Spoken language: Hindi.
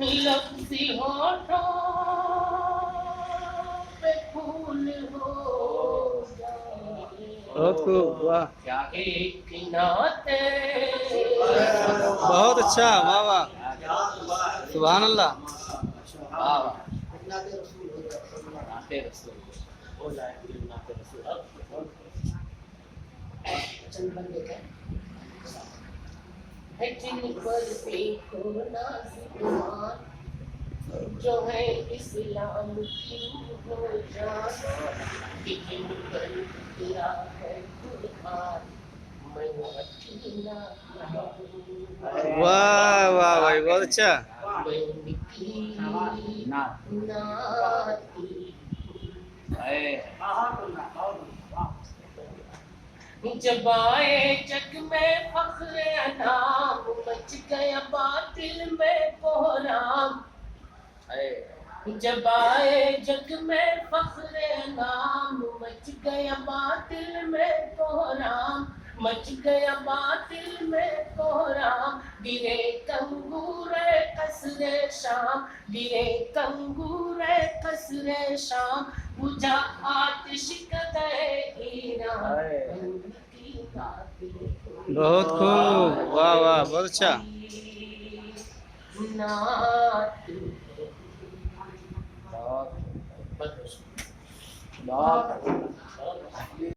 लफ्ज़ी होठों पे फूल हो बहुत खूब, वाह, क्या एक नाते बहुत अच्छा, वाह वाह, सुभान अल्लाह। नाते रसूल वो लाए नाते रसूल चल बन गए है जिन पर देखो नाज़ुबान जो है इस्लाम की रूह जानो कि जिन पर तेरा है कुरान मैं मदीना वाह वाह भाई, बहुत अच्छा। मैं निकी नाती जब आए जग में फख्र नाम मच गया बातिल में कोहराम जब आए जग में फख्र नाम मच गया बातिल में कोहराम मच गया बातिल में कोहराम गिरे कंगूरे कसरे शाम गिरे कंगूरे कसरे शाम बुझा आतिश कदे ईरान बहुत खूब, वाह वाह, बहुत अच्छा। बहुत